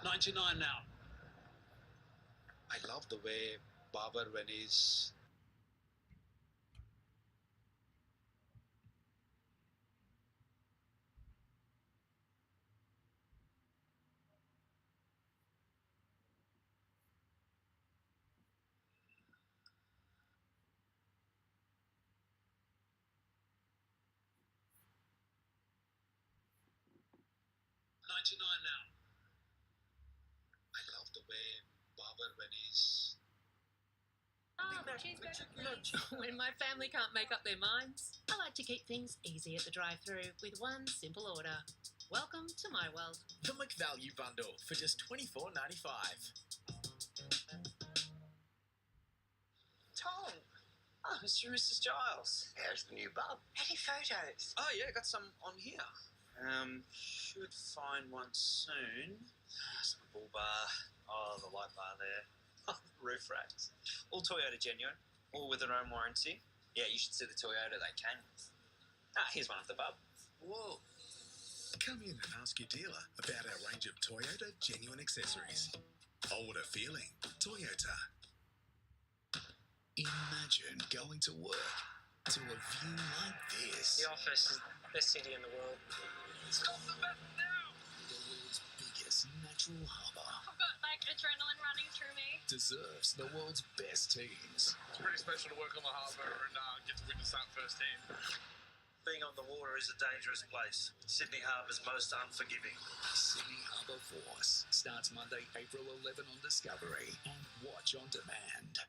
99 now. I love the way Babar, when he's now. I love the way Babar, when he's When my family can't make up their minds, I like to keep things easy at the drive-thru with one simple order. Welcome to my world. The McValue Bundle for just $24.95. Tom! Oh, Mr. and Mrs. Giles. How's the new bub? Any photos? Oh, yeah, got some on here. Should find one soon. Some bull bar. Oh, the light bar there. Oh, roof racks. All Toyota genuine. All with their own warranty. Yeah, you should see the Toyota they came with. Here's one of the bub. Whoa. Come in and ask your dealer about our range of Toyota genuine accessories. Oh, what a feeling. Toyota. Imagine going to work to a view like this. The office is the best city in the world. Stop the best now! The world's biggest natural harbour. I've got like adrenaline running through me. Deserves the world's best teams. It's pretty special to work on the harbour and get to witness that firsthand. Being on the water is a dangerous place. Sydney Harbour's most unforgiving. Sydney Harbour Force starts Monday, April 11 on Discovery and watch on demand.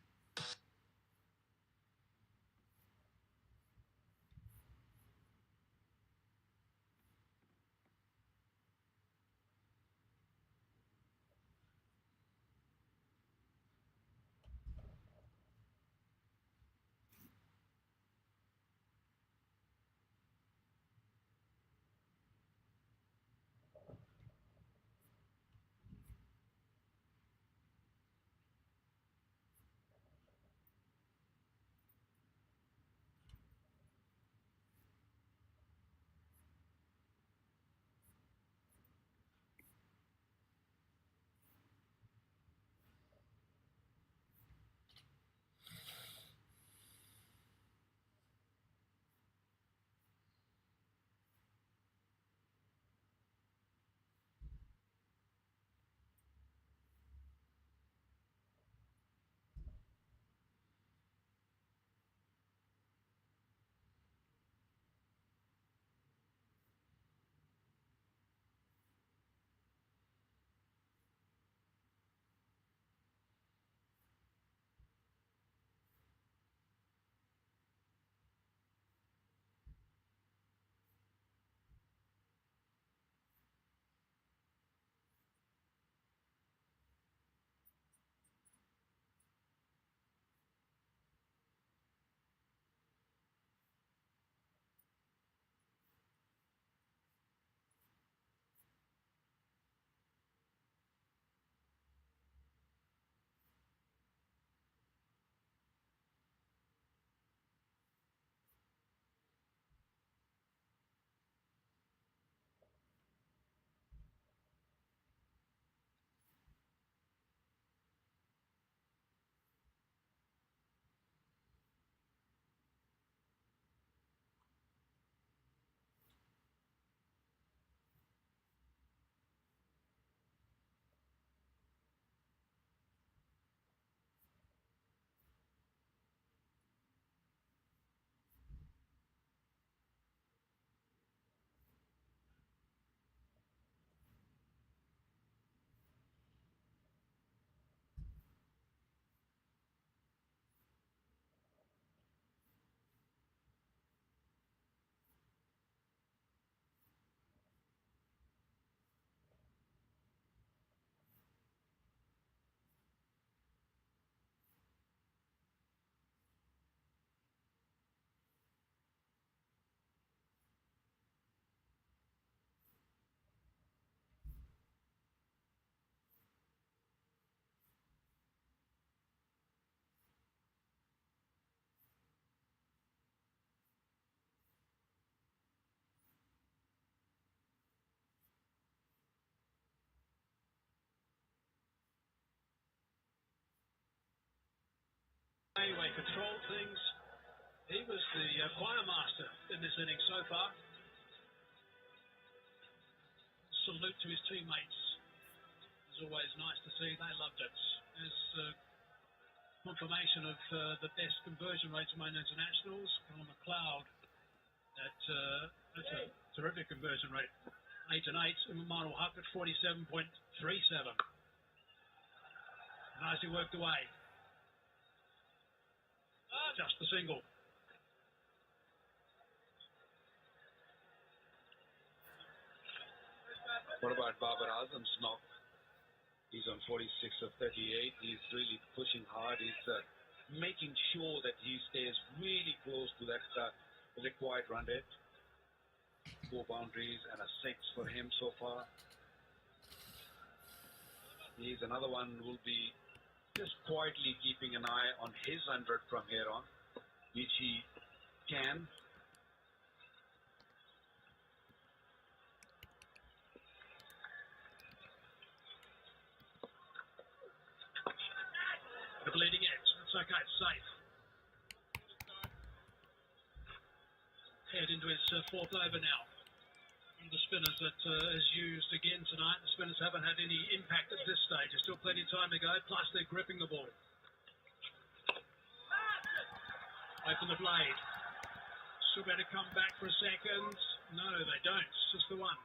Anyway, controlled things. He was the choir master in this inning so far. Salute to his teammates. It's always nice to see. They loved it. There's confirmation of the best conversion rates among internationals. Colin McLeod, that's a terrific conversion rate. 8 and 8. And Manuel Huck at 47.37. Nicely worked away. Just the single. What about Babar Azam's knock? He's on 46 of 38. He's really pushing hard. He's making sure that he stays really close to that required run rate. 4 boundaries and a 6 for him so far. He's another one who will be just quietly keeping an eye on his 100 from here on, which he can. The bleeding edge. That's okay. It's safe. Head into his 4th over now. And the spinners that is used again tonight. The spinners haven't had any impact at this stage. There's still plenty of time to go. Plus they're gripping the ball. Open the blade. Still better come back for a second. No, they don't. It's just the one.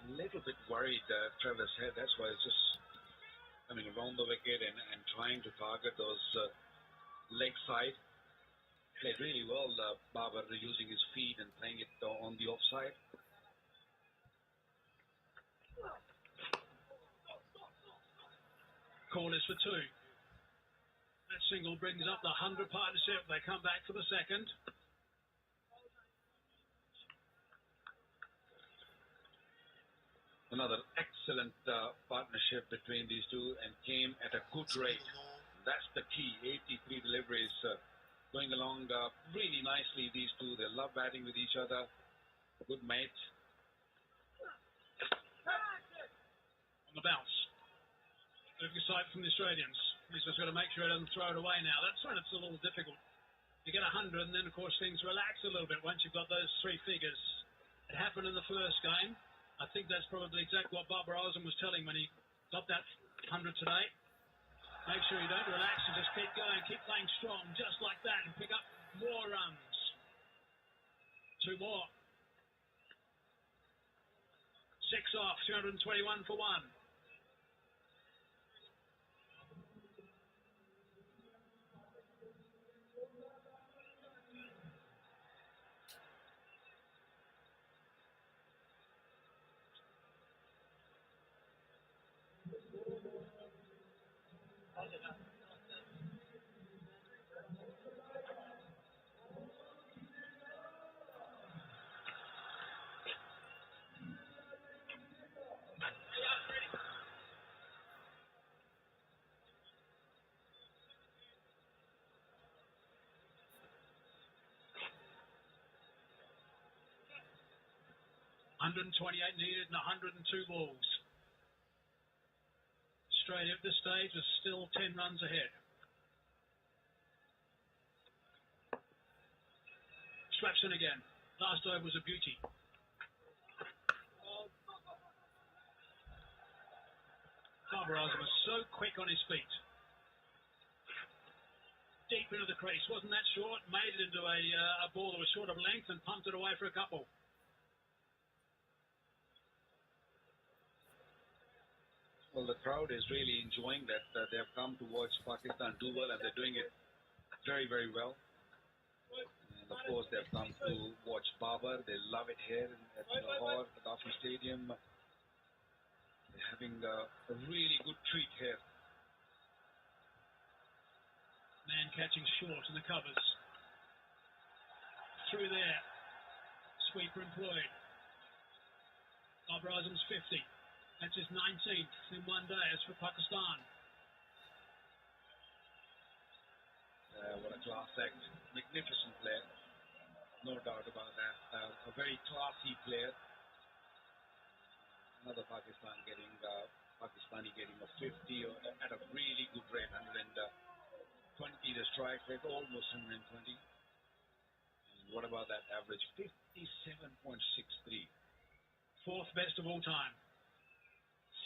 A little bit worried, Travis Head. That's why it's just coming around the wicket and trying to target those leg side. Played really well, Babar using his feet and playing it on the offside. Call is for 2. That single brings up the 100 partnership. They come back for the second. Another excellent partnership between these two and came at a good rate. That's the key. 83 deliveries going along really nicely, these two. They love batting with each other. Good mates. On the bounce. Looking sight from the Australians. He's just got to make sure he doesn't throw it away now. That's when it's a little difficult. You get 100 and then, of course, things relax a little bit once you've got those 3 figures. It happened in the first game. I think that's probably exactly what Babar Azam was telling when he got that 100 today. Make sure you don't relax and just keep going, keep playing strong, just like that, and pick up more runs. 2 more. 6 off, 221 for 1. $128 needed and 102 balls. Australia at this stage is still 10 runs ahead. Slaps in again. Last over was a beauty. Babar Azam was so quick on his feet. Deep into the crease. Wasn't that short. Made it into a ball that was short of length and pumped it away for a couple. Well, the crowd is really enjoying that. They have come to watch Pakistan do well, and they're doing it very, very well. And of course, they've come to watch Babar. They love it here at Lahore, Gaddafi Stadium. They're having a really good treat here. Man catching short in the covers. Through there. Sweeper employed. Babar Azam's 50. That's his 19th in one day. As for Pakistan. What a class act. Magnificent player. No doubt about that. A very classy player. Another Pakistani getting a 50 at a really good rate, 120 the strike rate, almost 120. And what about that average? 57.63. Fourth best of all time.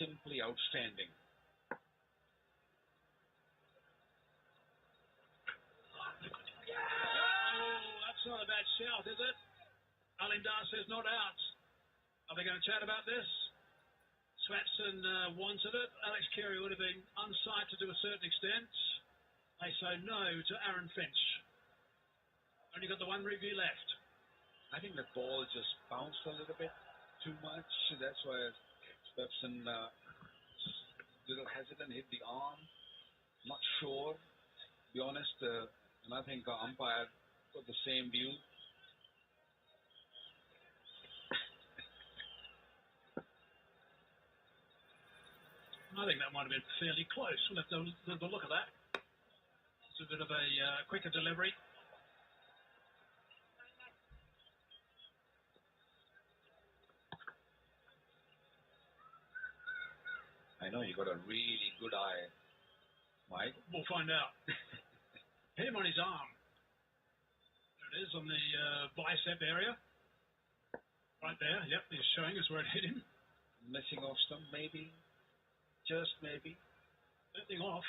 Simply outstanding. Oh, that's not a bad shout, is it? Alindar says not out. Are they going to chat about this? Swatson wanted it. Alex Carey would have been unsighted to a certain extent. They say no to Aaron Finch. Only got the one review left. I think the ball just bounced a little bit too much. That's why Swatson a little hesitant, hit the arm. Not sure, to be honest. And I think umpire got the same view. I think that might have been fairly close. We'll have to look at that. It's a bit of a quicker delivery. I know you got a really good eye, Mike. We'll find out. Hit him on his arm. There it is on the bicep area. Right there. Yep, he's showing us where it hit him. Missing off stump, maybe. Just maybe. Nothing off.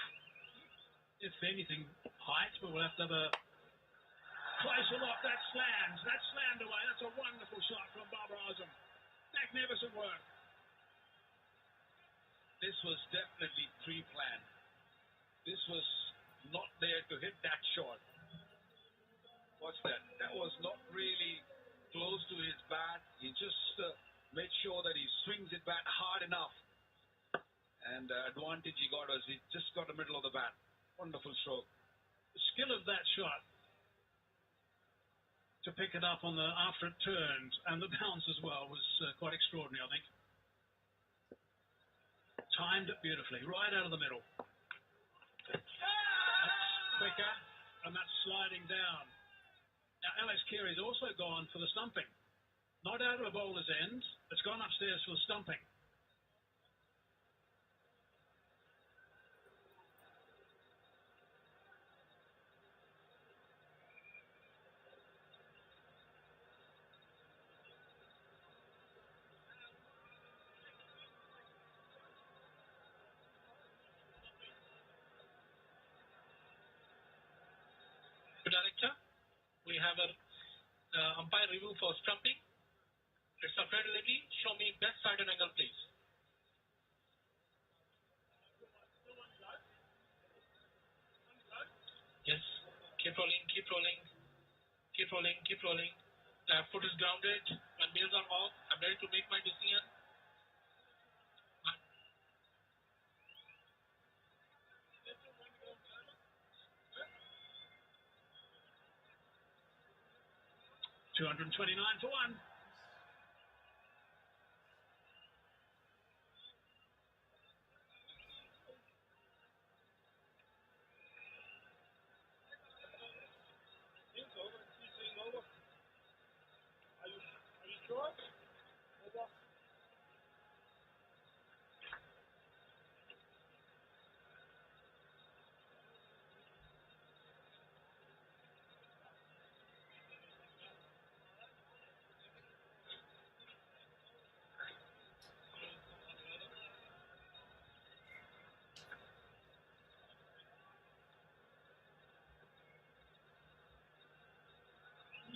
If anything, height, but we'll have to have a closer look. That slammed away. That's a wonderful shot from Babar Azam. Magnificent work. This was definitely pre-planned. This was not there to hit that shot. What's that? That was not really close to his bat. He just made sure that he swings it back hard enough. And the advantage he got was he just got the middle of the bat. Wonderful stroke. The skill of that shot to pick it up on the after it turned and the bounce as well was quite extraordinary, I think. Timed it beautifully, right out of the middle. That's quicker, and that's sliding down. Now, Alex Carey's also gone for the stumping. Not out of a bowler's end, it's gone upstairs for the stumping. Director, we have an umpire review for stumping. It's a fidelity. Show me best side and angle, please. Yes. Keep rolling, keep rolling. Keep rolling, keep rolling. Foot is grounded. When wheels are off, I'm ready to make my decision. 229 to 1.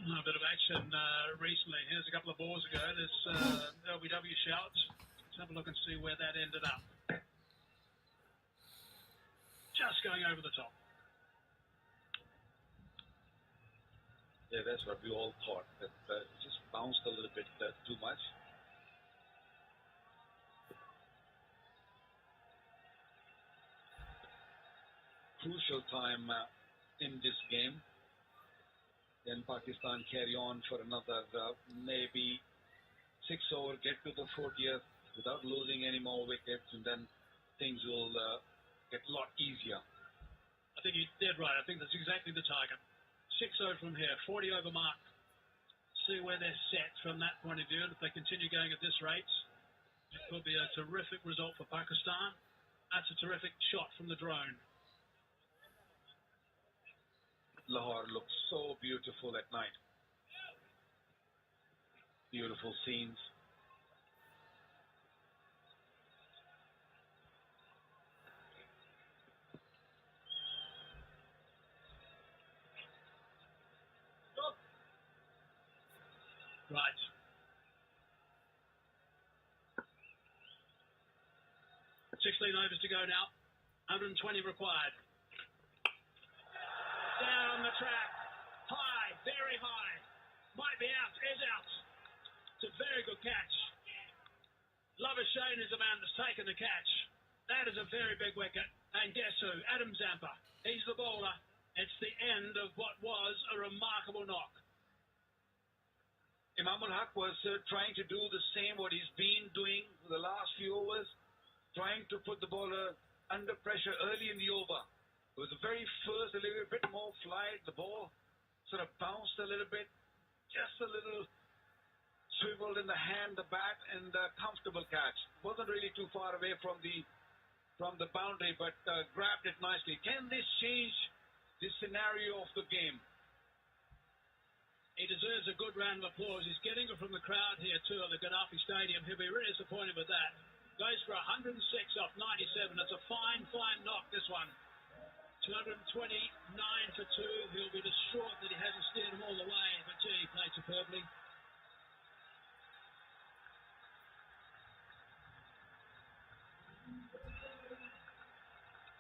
A bit of action recently. Here's a couple of balls ago. This LBW shout. Let's have a look and see where that ended up. Just going over the top. Yeah, that's what we all thought. That just bounced a little bit too much. Crucial time in this game. Then Pakistan carry on for another maybe 6 over, get to the 40th without losing any more wickets, and then things will get a lot easier. I think you're dead right. I think that's exactly the target. 6 over from here, 40 over mark. See where they're set from that point of view. And if they continue going at this rate, It could be a terrific result for Pakistan. That's a terrific shot from the drone. Lahore looks so beautiful at night. Beautiful scenes. Right. 16 overs to go now. 120 required. Down the track. High, very high. Might be out, is out. It's a very good catch. Lover Shane is the man that's taken the catch. That is a very big wicket. And guess who? Adam Zampa. He's the bowler. It's the end of what was a remarkable knock. Imamul Haq was trying to do the same what he's been doing for the last few overs, trying to put the bowler under pressure early in the over. It was the very first, a little bit more flight. The ball sort of bounced a little bit, just a little swiveled in the hand, the bat, and a comfortable catch. Wasn't really too far away from the boundary, but grabbed it nicely. Can this change the scenario of the game? He deserves a good round of applause. He's getting it from the crowd here too at the Gaddafi Stadium. He'll be really disappointed with that. Goes for 106 off 97. It's a fine, fine knock, this one. 229 for 2. He'll be distraught that he hasn't steered him all the way, but gee, he played superbly.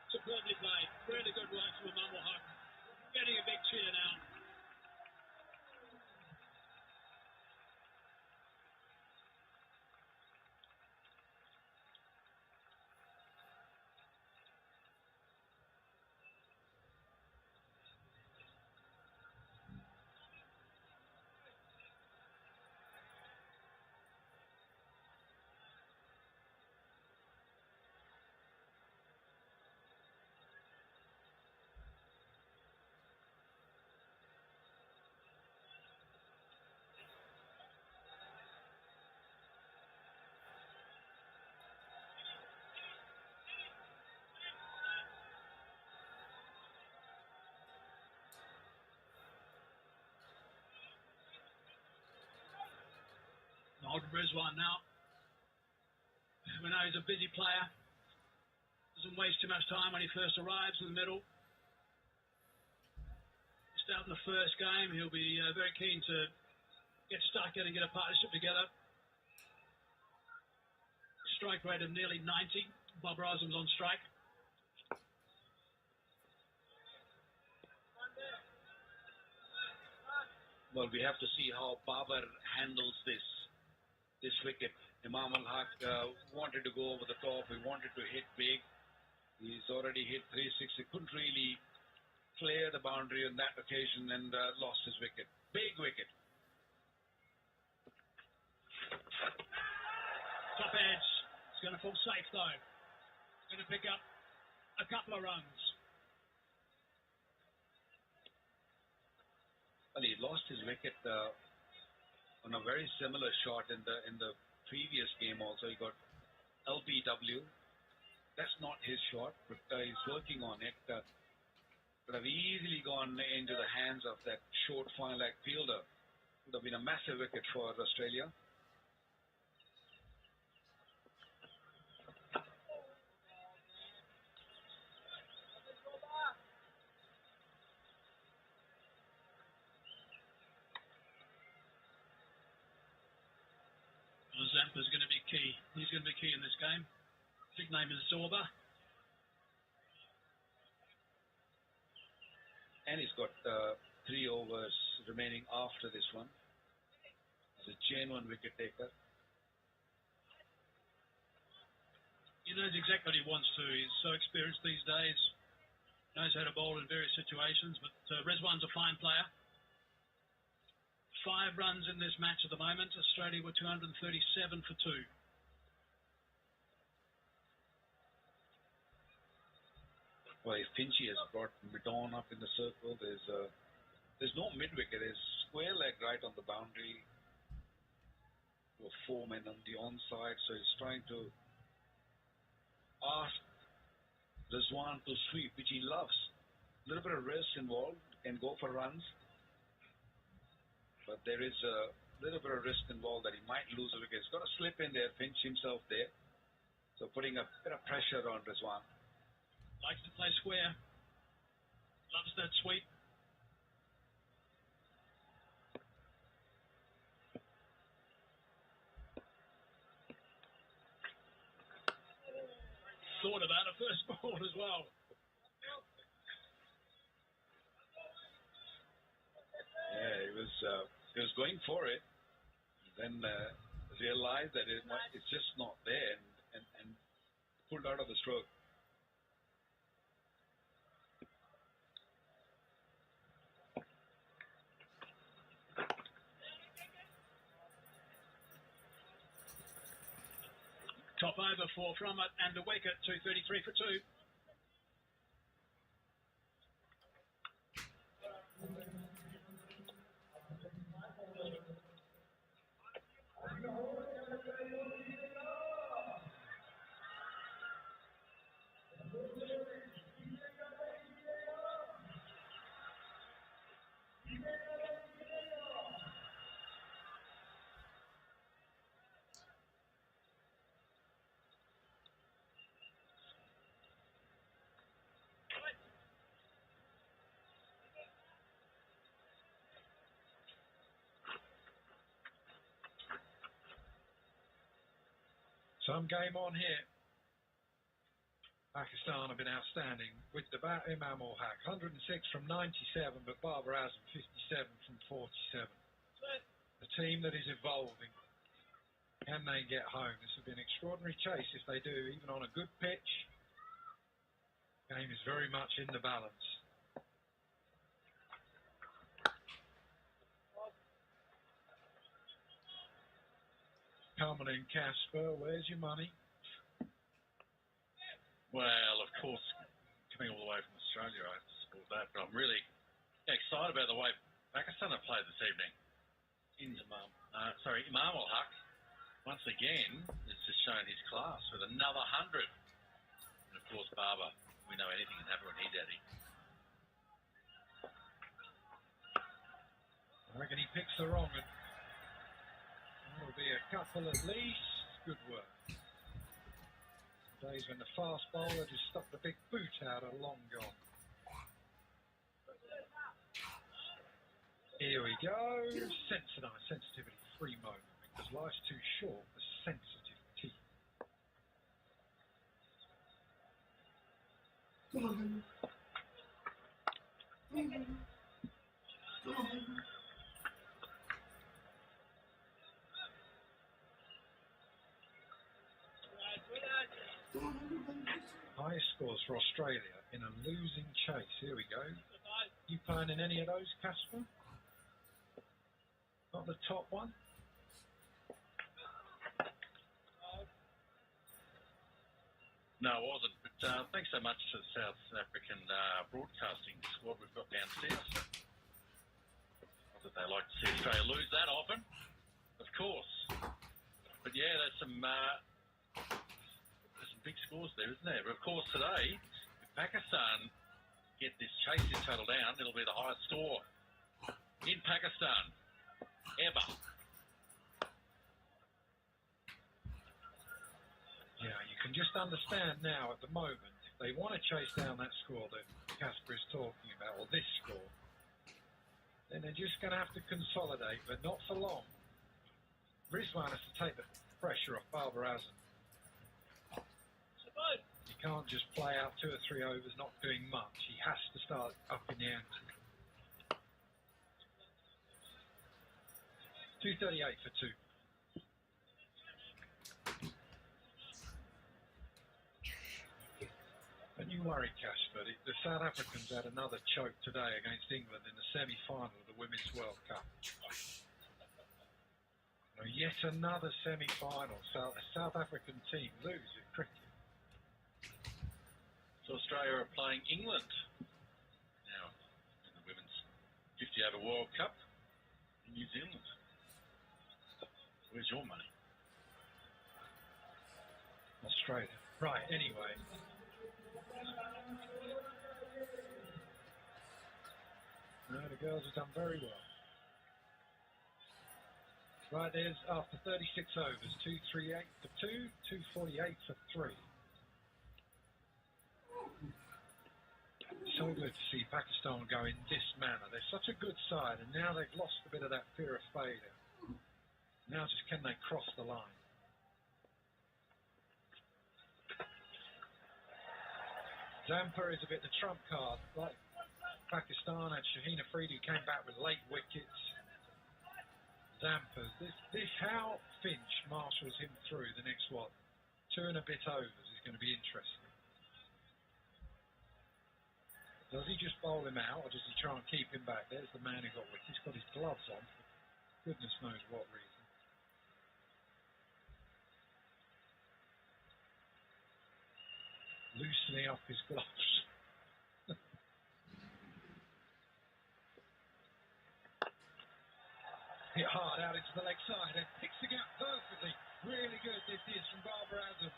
Superbly played. Really good work from Imamul Haq. Getting a big cheer now. Old Rizwan now. We know he's a busy player. Doesn't waste too much time when he first arrives in the middle. Just out in the first game, he'll be very keen to get stuck in and get a partnership together. Strike rate of nearly 90. Bob Rosam's on strike. Well, we have to see how Babar handles this wicket. Imamul Haq wanted to go over the top. He wanted to hit big. He's already hit 360. Couldn't really clear the boundary on that occasion and lost his wicket. Big wicket. Top edge. It's going to fall safe though. It's going to pick up a couple of runs. Well, he lost his wicket on a very similar shot in the previous game also. He got LBW. That's not his shot, but he's working on it. Could have easily gone into the hands of that short fine leg fielder. Would have been a massive wicket for Australia. Zampa's going to be key. He's going to be key in this game. His name is Zorba. And he's got 3 overs remaining after this one. He's a genuine wicket taker. He knows exactly what he wants to. He's so experienced these days. Knows how to bowl in various situations. But Rizwan's a fine player. 5 runs in this match at the moment. Australia were 237 for 2. Well, if Finchie has brought Midon up in the circle, there's no mid wicket. There's square leg right on the boundary. were 4 men on the onside, so he's trying to ask Rizwan to sweep, which he loves. A little bit of risk involved, can go for runs, but there is a little bit of risk involved that he might lose a wicket. He's got to slip in there, pinch himself there, so putting a bit of pressure on Rizwan. Likes to play square. Loves that sweep. Thought about a first ball as well. Yeah, he was going for it, then realized that it's just not there and pulled out of the stroke. Top over for Frommett and a wicket, 233 for 2. Some game on here. Pakistan have been outstanding with the bat Imam ul Haq, 106 from 97, but Babar Azam 57 from 47. A team that is evolving. Can they get home? This will be an extraordinary chase if they do, even on a good pitch. Game is very much in the balance. Coming in, Casper, where's your money? Well, of course, coming all the way from Australia, I have to support that. But I'm really excited about the way Pakistan have played this evening. Imam ul Haq, once again, has just shown his class with another 100. And of course, Barber, we know anything can happen when he's at it. I reckon he picks the wrong one. There'll be a couple at least. Good work. Days when the fast bowler just stuck the big boot out are long gone. Here we go. Sensitivity free moment because life's too short for sensitive teeth. Highest scores for Australia in a losing chase. Here we go. You playing in any of those, Casper? Not the top one? No, it wasn't. But thanks so much to the South African broadcasting squad we've got downstairs. Not that they like to see Australia lose that often, of course. But yeah, there's some big scores there, isn't there? But of course today, if Pakistan get this chasing total down, it'll be the highest score in Pakistan ever. Yeah, you can just understand now at the moment, if they want to chase down that score that Casper is talking about, or this score, then they're just going to have to consolidate, but not for long. Rizwan has to take the pressure off Babar Azam. He can't just play out 2 or 3 overs not doing much. He has to start up in the ante. 238 for 2. Don't you worry, Casper. The South Africans had another choke today against England in the semi-final of the Women's World Cup. Yet another semi-final. So a South African team lose at cricket. So Australia are playing England now in the Women's 50 over World Cup in New Zealand. Where's your money? Australia. Right, anyway. No, the girls have done very well. Right, there's after 36 overs, 238 for 2, 248 for 3. So good to see Pakistan go in this manner. They're such a good side, and now they've lost a bit of that fear of failure. Now just can they cross the line? Zampa is a bit the trump card. Like Pakistan had Shaheen Afridi, who came back with late wickets. Zampa's. This how Finch marshals him through the next, 2 and a bit overs is going to be interesting. Does he just bowl him out, or does he try and keep him back? There's the man who got wicked. He's got his gloves on, for goodness knows what reason. Loosening up his gloves. Hit hard out into the leg side and picks the gap perfectly. Really good this is from Babar Azam.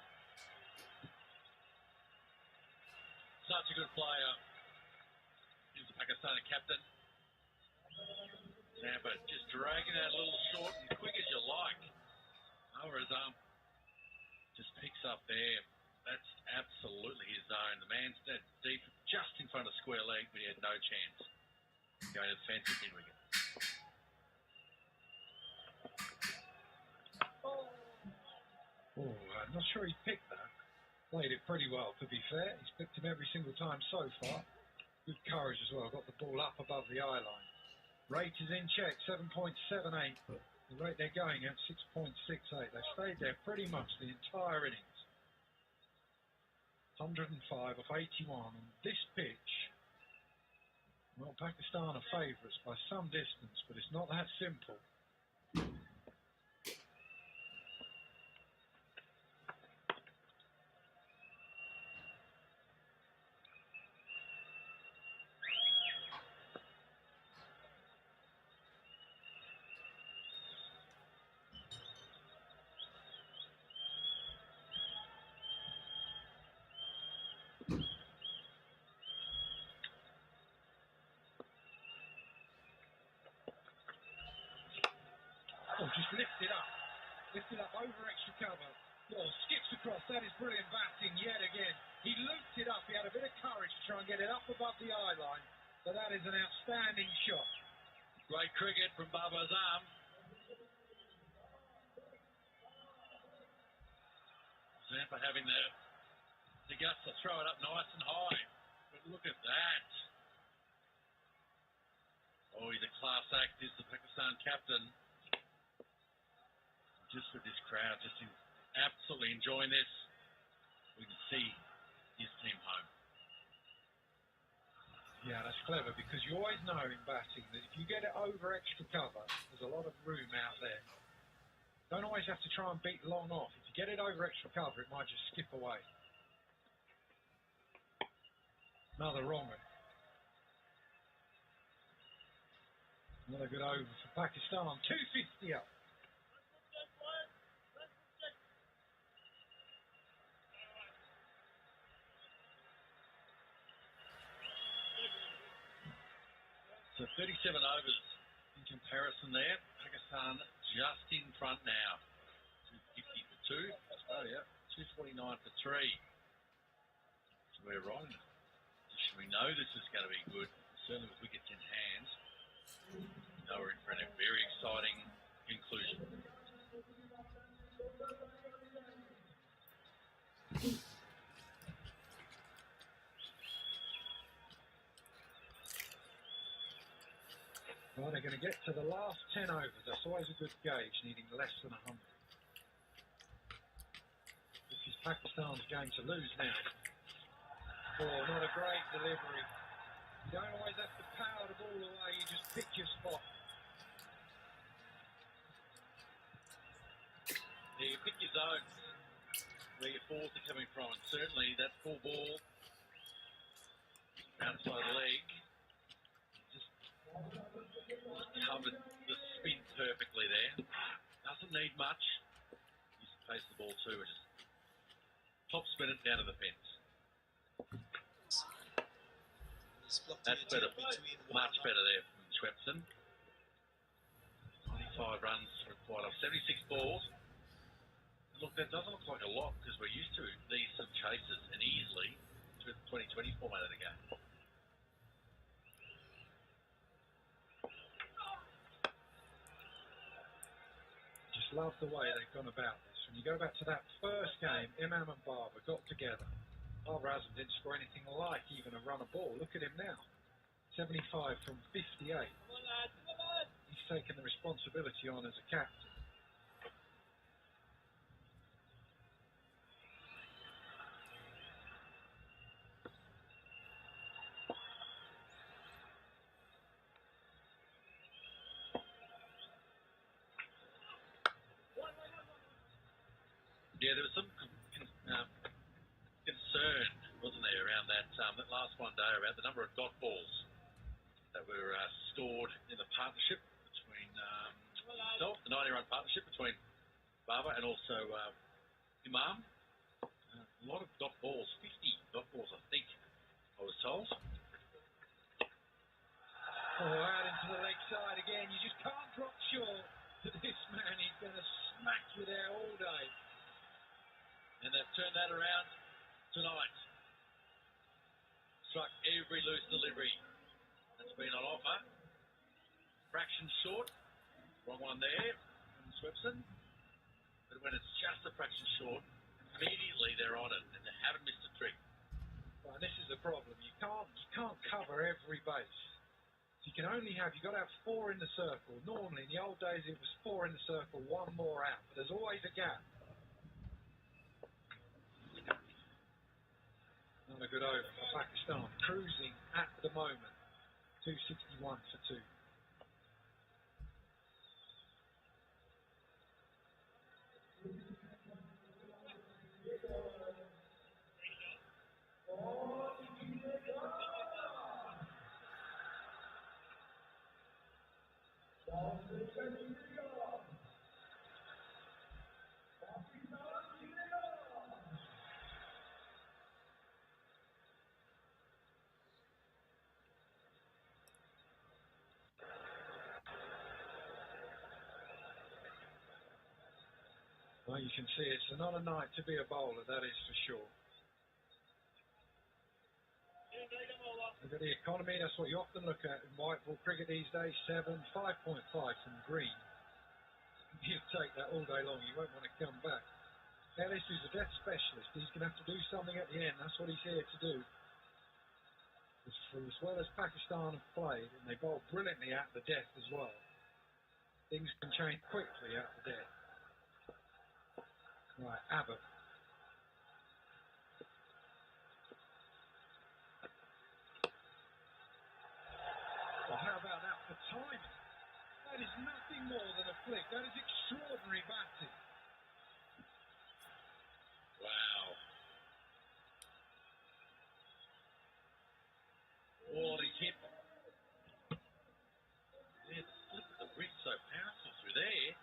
Such a good player. He's the Pakistani captain. Zampa just dragging that a little short and quick as you like. Babar Azam just picks up there. That's absolutely his zone. The man's dead deep, just in front of square leg, but he had no chance. Going to the fence at mid-wicket. Oh, I'm not sure he picked that. Played it pretty well, to be fair. He's picked him every single time so far. Good courage as well. Got the ball up above the eye line. Rate is in check, 7.78. The rate they're going at, 6.68. They've stayed there pretty much the entire innings. 105 off 81 on this pitch. Well, Pakistan are favourites by some distance, but it's not that simple. Oh, just lift it up. Lift it up over extra cover. Oh, skips across. That is brilliant batting yet again. He looped it up. He had a bit of courage to try and get it up above the eye line. But that is an outstanding shot. Great cricket from Babar Azam. Zampa having the guts to throw it up nice and high. But look at that. Oh, he's a class act, is the Pakistan captain. Just with this crowd, just absolutely enjoying this. We can see his team home. Yeah, that's clever, because you always know in batting that if you get it over extra cover, there's a lot of room out there. Don't always have to try and beat long off. If you get it over extra cover, it might just skip away. Another wrong one. Another good over for Pakistan. 250 up. So 37 overs in comparison there. Pakistan just in front now. 250 for 2. Australia 249 for 3. So we're right in a position. We know this is going to be good. Certainly with wickets in hand. We know we're in for a very exciting conclusion. Well, they're going to get to the last 10 overs. That's always a good gauge, needing less than 100. This is Pakistan's game to lose now. Oh, not a great delivery. You don't always have to power the ball away, you just pick your spot. Yeah, you pick your zones where your fours are coming from, and certainly that full ball outside the leg just covered the spin perfectly there. Doesn't need much. Used to face the ball too, and just top spin it down to the fence. That's better, much better there from Swepson. 95 runs required off 76 balls. Look, that doesn't look like a lot because we're used to these some chases and easily through the 2020 format of the game. Just love the way they've gone about this. When you go back to that first game, Imam and Barber got together. Barber Azam didn't score anything like even a run a ball. Look at him now. 75 from 58. He's taken the responsibility on as a captain. Yeah, there was some concern, wasn't there, around that last one day about the number of dot balls that were scored in the partnership between himself, the 90-run partnership between Barber and also Imam. A lot of dot balls, 50 dot balls, I think, I was told. Oh, out into the leg side again. You just can't drop short. This man is going to smack you there all day. And they've turned that around tonight. Struck every loose delivery that's been on offer. Fraction short. Wrong one there from Swepson. But when it's just a fraction short, immediately they're on it and they haven't missed a trick. Well, this is the problem. You can't cover every base. You can only have, you've got to have 4 in the circle. Normally, in the old days, it was 4 in the circle, 1 more out. But there's always a gap. Not a good over for Pakistan. Cruising at the moment. 261 for 2. Well, you can see it's not a night to be a bowler, that is for sure. Look at the economy, that's what you often look at in white ball cricket these days. 7, 5.5 from Green. You take that all day long, you won't want to come back. Ellis is a death specialist. He's going to have to do something at the end. That's what he's here to do. As well as Pakistan have played, and they bowl brilliantly at the death as well. Things can change quickly at the death. Right, Abbott. Well, how about that for timing? That is nothing more than a flick. That is extraordinary batting. Wow. What a hit. Yeah, the slip of the wrist so powerful through there.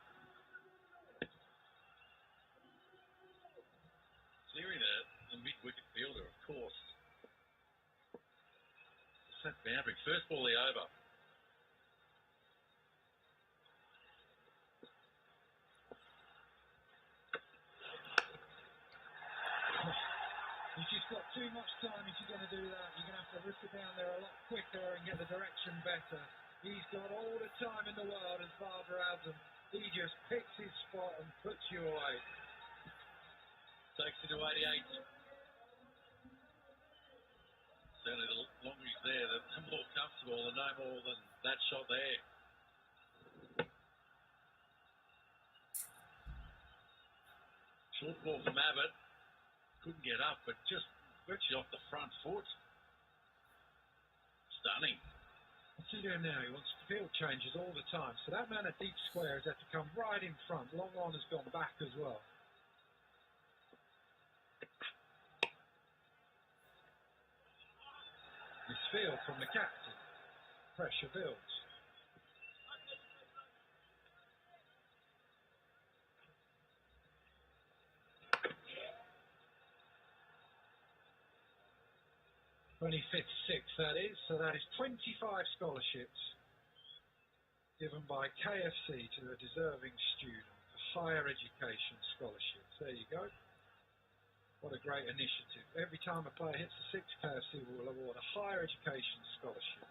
Clearing the mid-wicket fielder, of course. It's that boundary. First ball the over. You've just got too much time if you're going to do that. You're going to have to rip it down there a lot quicker and get the direction better. He's got all the time in the world as Barber Azam. He just picks his spot and puts you away. Takes it to 88. Certainly the longer he's there, the more comfortable and no more than that shot there. Short ball from Abbott. Couldn't get up, but just virtually off the front foot. Stunning. What's he doing now? He wants field changes all the time. So that man at deep square has had to come right in front. Long on has gone back as well. Misfield from the captain. Pressure builds. 25th, 6th, that is. So that is 25 scholarships given by KFC to a deserving student for higher education scholarships. There you go. What a great initiative. Every time a player hits the 6, KFC will award a higher education scholarship.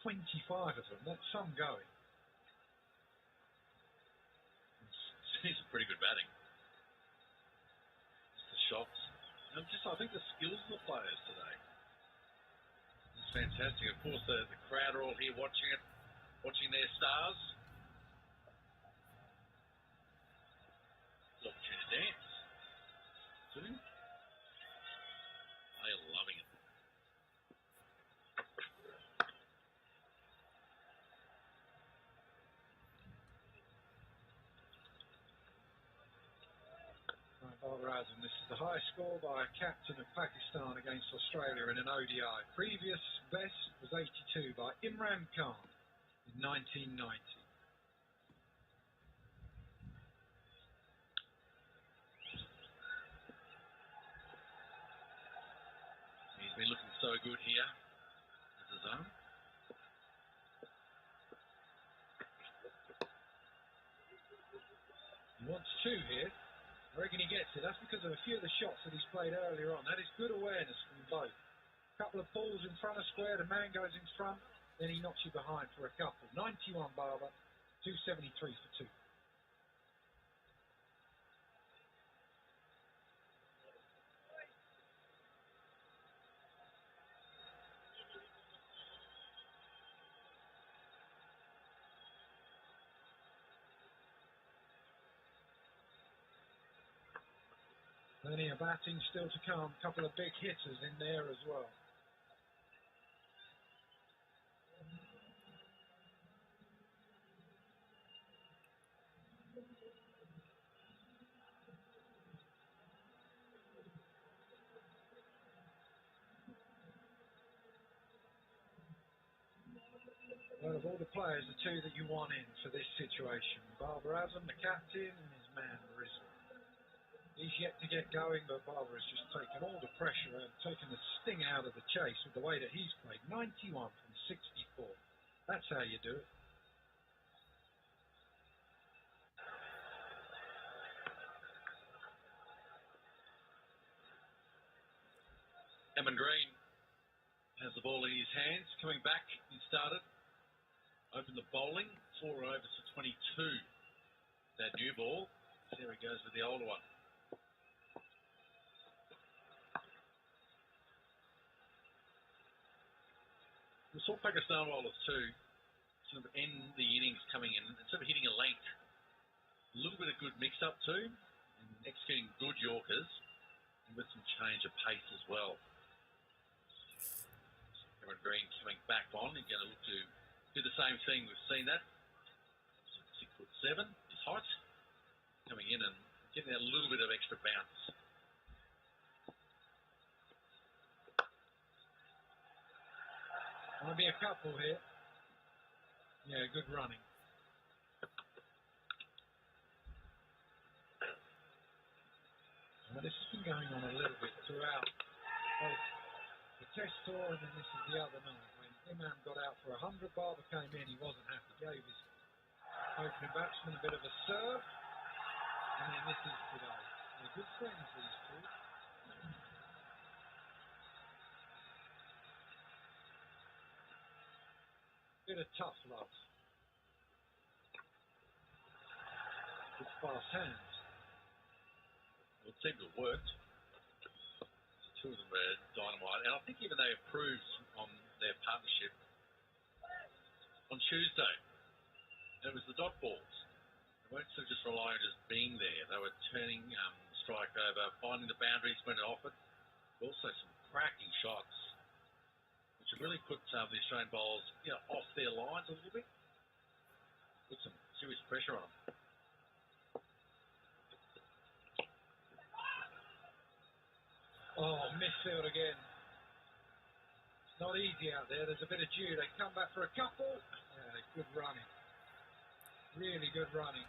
25 of them, that's some going. He's pretty good batting. Just the shots. And I think the skills of the players today. It's fantastic. Of course, the crowd are all here watching it, watching their stars. It's an opportunity to dance. They are loving it. Babar Azam, this is the highest score by a captain of Pakistan against Australia in an ODI. Previous best was 82 by Imran Khan in 1990. He's been looking so good here as a zone. He wants 2 here. I reckon he gets it. That's because of a few of the shots that he's played earlier on. That is good awareness from both. A couple of pulls in front of square, the man goes in front, then he knocks you behind for a couple. 91 Barber, 273 for 2. Plenty of batting still to come. A couple of big hitters in there as well. Well, of all the players, the 2 that you want in for this situation. Babar Azam, the captain, and his man, Rizwan. He's yet to get going, but Barber has just taken all the pressure and taken the sting out of the chase with the way that he's played. 91 from 64. That's how you do it. Evan Green has the ball in his hands. Coming back, he started. Opened the bowling. 4 overs to 22. That new ball. There he goes with the older one. We saw Pakistan bowlers too sort of end the innings coming in, instead of hitting a length. A little bit of good mix-up too, and executing good Yorkers, and with some change of pace as well. Cameron Green coming back on, he's going to look to do the same thing. We've seen that. 6'7", his height, coming in and getting a little bit of extra bounce. Might be a couple here. Yeah, good running. Now, this has been going on a little bit throughout both the Test tour and then this is the other night. When Imam got out for 100, Barber came in, he wasn't happy. Gave his opening batsman a bit of a serve. And then this is today. They're good friends, these 2. Bit of tough love. With fast hands. Well, it seemed to have worked. The 2 of them were dynamite. And I think even they improved on their partnership on Tuesday. It was the dot balls. They weren't sort of just relying on just being there. They were turning strike over, finding the boundaries when it offered. Also some cracking shots, which have really put the Australian bowlers, off their lines a little bit. Put some serious pressure on them. Oh, midfield again. It's not easy out there. There's a bit of dew. They come back for a couple. Yeah, good running. Really good running.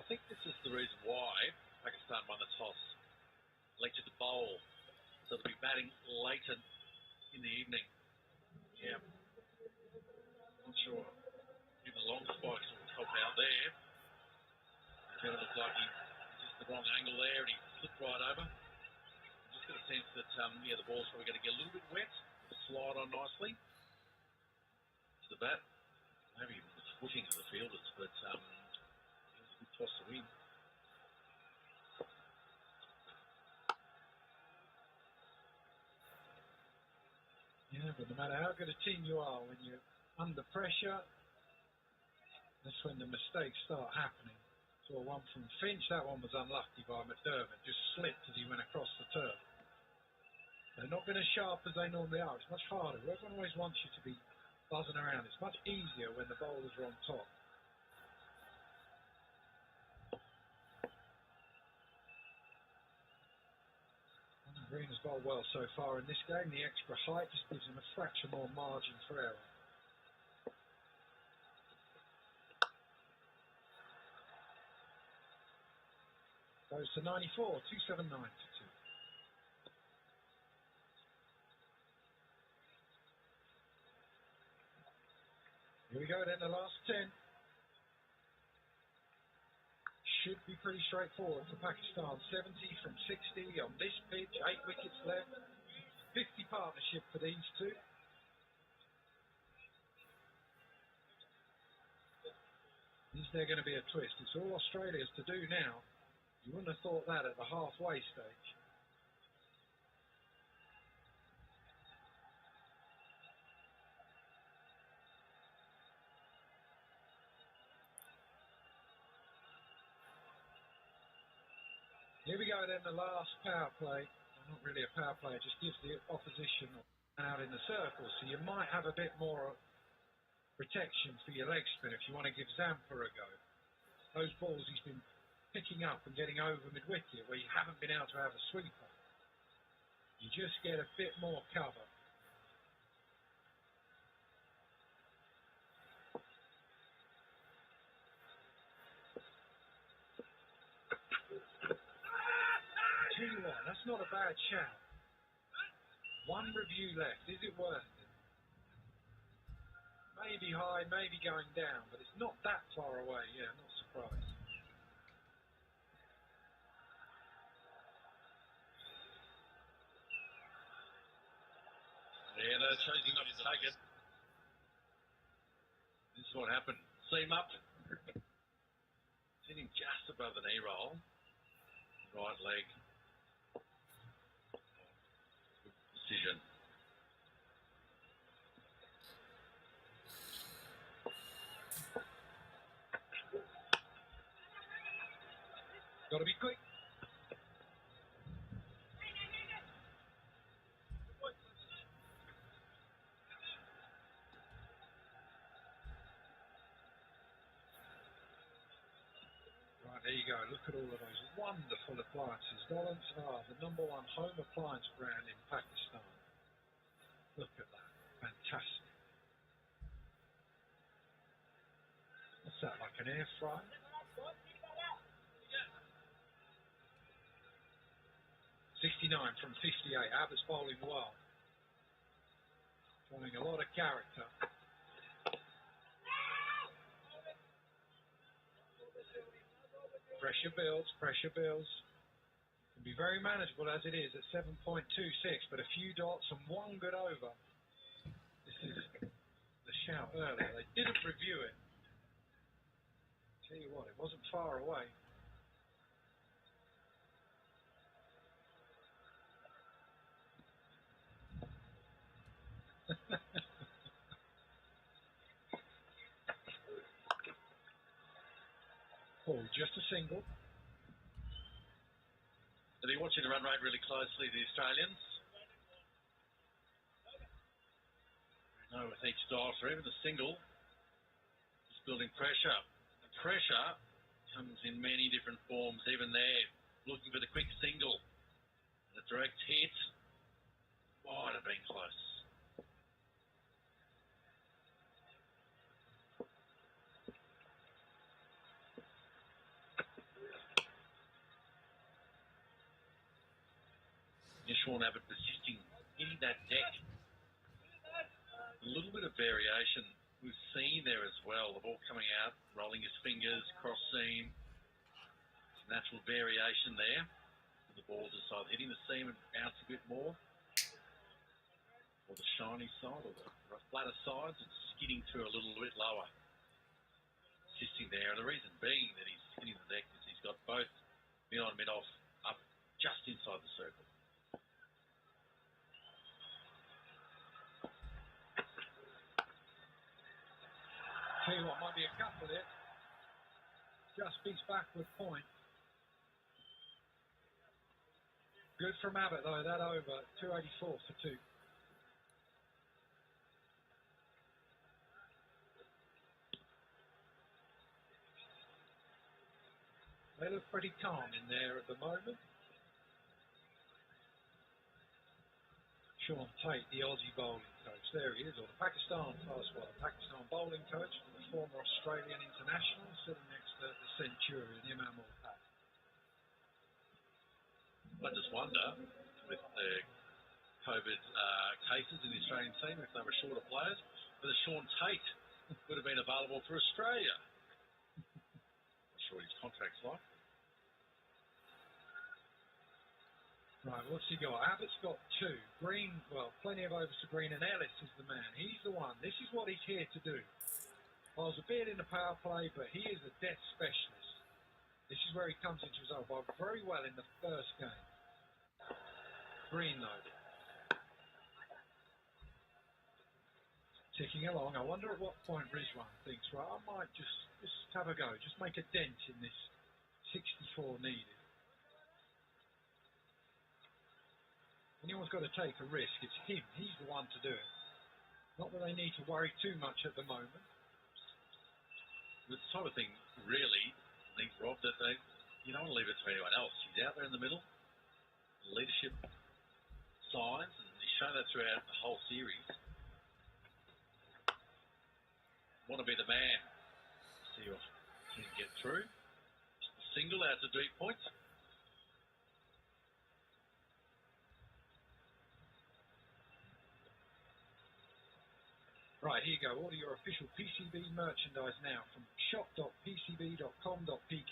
think this is the reason why Pakistan won the toss, elected to bowl. So they'll be batting later in the evening. Yeah. Not sure. Even the long spikes will help out there. It looked like he just the wrong angle there and he flipped right over. Just got a sense that the ball's probably going to get a little bit wet. Slide on nicely to the bat. Maybe even the footing of the fielders, but it was a good toss to win. Yeah, but no matter how good a team you are, when you're under pressure, that's when the mistakes start happening. So one from Finch, that one was unlucky by McDermott, just slipped as he went across the turf. They're not been as sharp as they normally are. It's much harder. Everyone always wants you to be buzzing around. It's much easier when the bowlers are on top. Green has bowled well so far in this game. The extra height just gives him a fraction more margin for error. Goes to 94, 279 to 2. Here we go then, the last 10. Should be pretty straightforward for Pakistan. 70 from 60 on this pitch, 8 wickets left. 50 partnership for these two. Is there going to be a twist? It's all Australia's to do now. You wouldn't have thought that at the halfway stage. Here we go then, the last power play. Well, not really a power play, it just gives the opposition out in the circle. So you might have a bit more protection for your leg spin if you want to give Zampa a go. Those balls he's been picking up and getting over mid-wicket where you haven't been able to have a sweeper. You just get a bit more cover. Tell you what, that's not a bad shout. One review left. Is it worth it? Maybe high, maybe going down, but it's not that far away. Yeah, I'm not surprised. Yeah, they're choosing not to take it. This is what happened. Seam up. Sitting just above the knee roll. Right leg. Good decision. Got to be quick. Right, there you go. Look at all of those wonderful appliances. Dollars are the #1 home appliance brand in Pakistan. Look at that. Fantastic. What's that, like an air fryer? .69 from 58. Abbott's bowling well. Showing a lot of character. Pressure builds, pressure builds. Can be very manageable as it is at 7.26, but a few dots and one good over. This is the shout earlier. They didn't review it. Tell you what, it wasn't far away. Oh, just a single. Are they watching the run rate really closely, the Australians? We know with each dive, for even the single, just building pressure. The pressure comes in many different forms, even there, looking for the quick single. The direct hit might have been close. Sean Abbott persisting, hitting that deck. A little bit of variation we've seen there as well. The ball coming out, rolling his fingers, cross seam. Some natural variation there. The ball just either hitting the seam and bounce a bit more, or the shiny side, or the flatter sides, and skidding through a little bit lower. Assisting there, and the reason being that he's hitting the deck is he's got both mid-on, mid-off up just inside the circle. Tell you what, might be a couple there. Just beats backward point. Good from Abbott though, that over. 284 for 2. They look pretty calm in there at the moment. Sean Tate, the Aussie bowling coach. There he is, or the Pakistan Pakistan bowling coach, the former Australian international, sitting next to the Centurion, Imam ul Haq. I just wonder, with the COVID cases in the Australian team, if they were shorter players, whether Sean Tate would have been available for Australia. Not sure what his contract's like. Right, what's he got? Abbott's got 2. Green, well, plenty of overs to Green, and Ellis is the man. He's the one. This is what he's here to do. Bowls a bit in the power play, but he is a death specialist. This is where he comes into his own. Bowled very well in the first game. Green, though. Ticking along. I wonder at what point Rizwan thinks, right, I might just have a go. Just make a dent in this 64 needed. Anyone's got to take a risk. It's him. He's the one to do it. Not that they need to worry too much at the moment. It's the type of thing, really, I think, Rob, that you don't want to leave it to anyone else. He's out there in the middle. Leadership signs, and he's shown that throughout the whole series. Want to be the man. See your team get through. Single out to deep points. Right, here you go. Order your official PCB merchandise now from shop.pcb.com.pk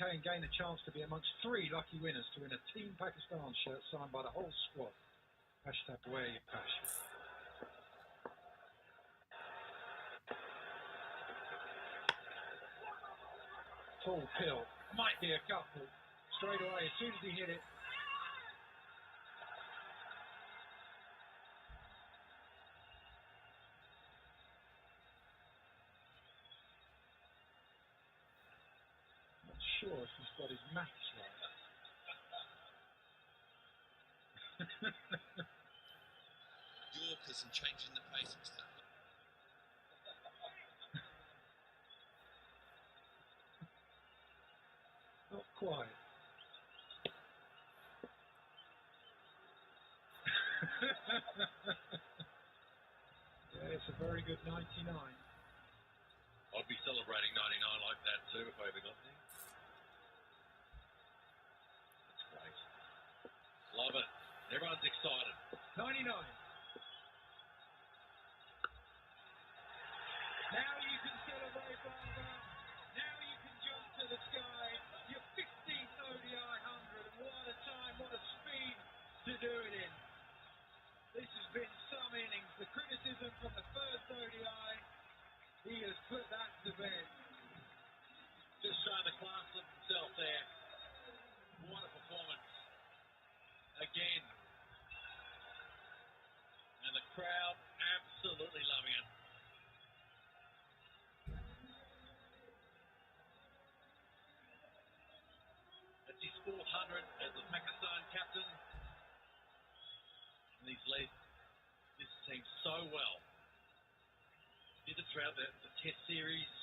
and gain a chance to be amongst 3 lucky winners to win a Team Pakistan shirt signed by the whole squad. Hashtag wear your passion. Full pill. Might be a couple. Straight away, as soon as he hit it. Sure if he's got his maths right. Yorkers and changing the pace and stuff. Not quite. Yeah, it's a very good 99. I'd be celebrating 99 like that too if I ever got there. That's great. Love it. Everyone's excited. 99. Now you can celebrate, Barbara. Now you can jump to the sky. Your 15th ODI 100. What a time, what a speed to do it in. This has been some innings. The criticism from the first ODI, he has put that to bed. Just showing the class of himself there. What a performance. Again. And the crowd absolutely loving it. That's his 400 as the Pakistan captain. And he's led this team so well. Did it throughout the Test series,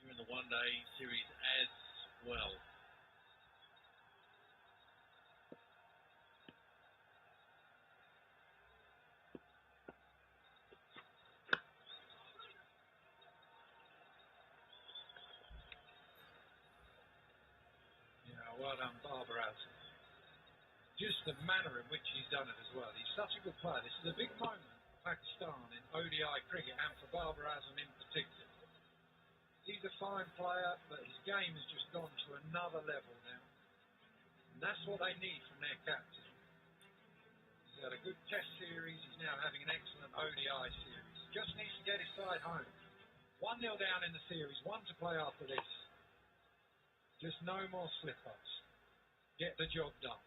here in the one-day series as well. Yeah, well done, Barbara Out. just the manner in which he's done it as well. He's such a good player. This is a big moment for Pakistan in ODI cricket and for Babar Azam in particular. He's a fine player, but his game has just gone to another level now. And that's what they need from their captain. He's had a good test series. He's now having an excellent ODI series. Just needs to get his side home. 1-0 down in the series, 1 to play after this. Just no more slip-ups. Get the job done.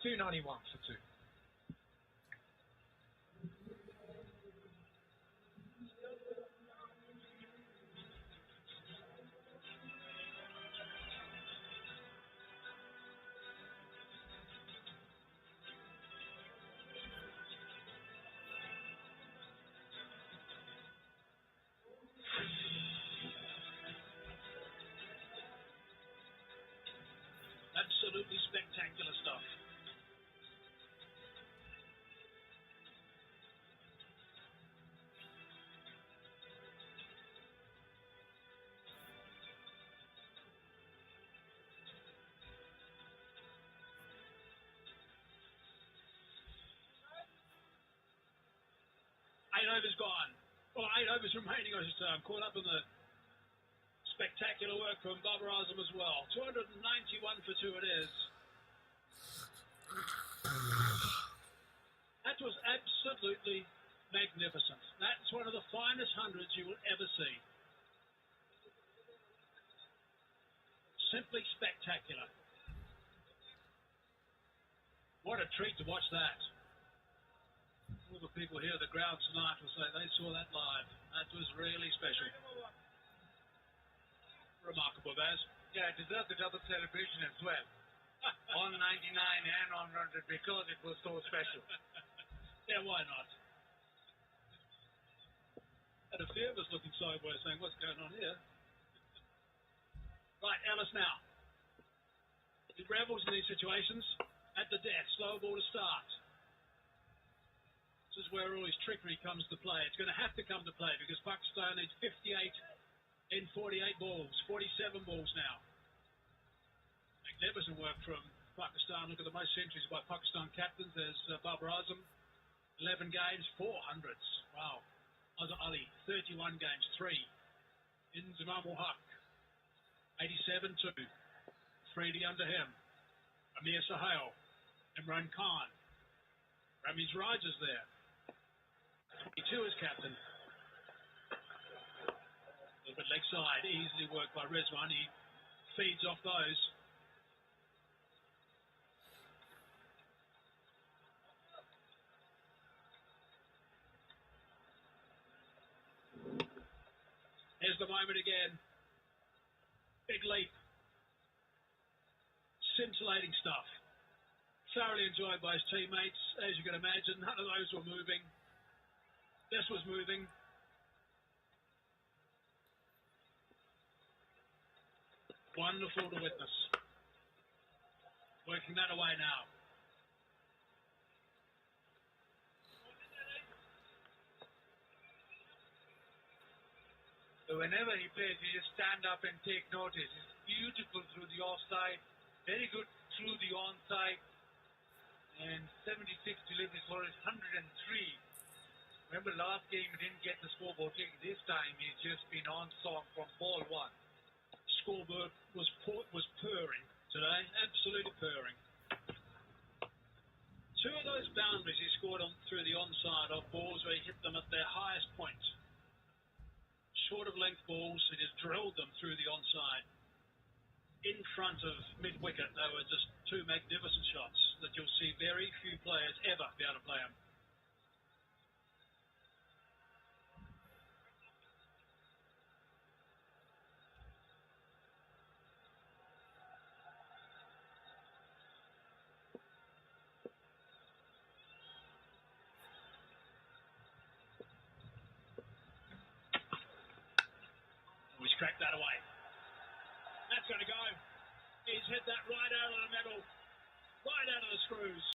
$2.91 for 2. Absolutely spectacular stuff. Eight overs gone. Well, 8 overs remaining, I should say. I'm caught up in the spectacular work from Babar Azam as well. 291 for 2 it is. That was absolutely magnificent. That's one of the finest hundreds you will ever see. Simply spectacular. What a treat to watch that. All the people here at the ground tonight will say they saw that live. That was really special. Remarkable, Baz. Yeah, it deserved a double celebration as well. On 99 and on 100 because it was so special. Yeah, why not? And a few of us looking sideways saying, what's going on here? Right, Ellis now. He revels in these situations. At the death, slow ball to start. This is where all his trickery comes to play. It's going to have to come to play because Pakistan needs 58 in 48 balls, 47 balls now. Magnificent work from Pakistan. Look at the most centuries by Pakistan captains. There's Babar Azam, 11 games, 400s. Wow. Azhar Ali, 31 games, 3. Inzamam ul Haq, 87-2. Freedy under him. Amir Sahel, Imran Khan. Ramiz Raj is there. 22 as captain. A little bit leg side, easily worked by Rizwan. He feeds off those. Here's the moment again. Big leap. Scintillating stuff. Thoroughly enjoyed by his teammates. As you can imagine, none of those were moving. This was moving. Wonderful to witness. Working that away now. So whenever he plays, you just stand up and take notice. It's beautiful through the offside, very good through the onside, and 76 deliveries for his 103. Remember last game he didn't get the scoreboard. This time he's just been on song from ball 1. Scoreboard was purring today, absolutely purring. 2 of those boundaries he scored on through the onside off balls where he hit them at their highest point. Short of length balls, he just drilled them through the onside. In front of mid-wicket, they were just 2 magnificent shots that you'll see very few players ever be able to play them. He's cracked that away. That's going to go. He's hit that right out of the middle, right out of the screws.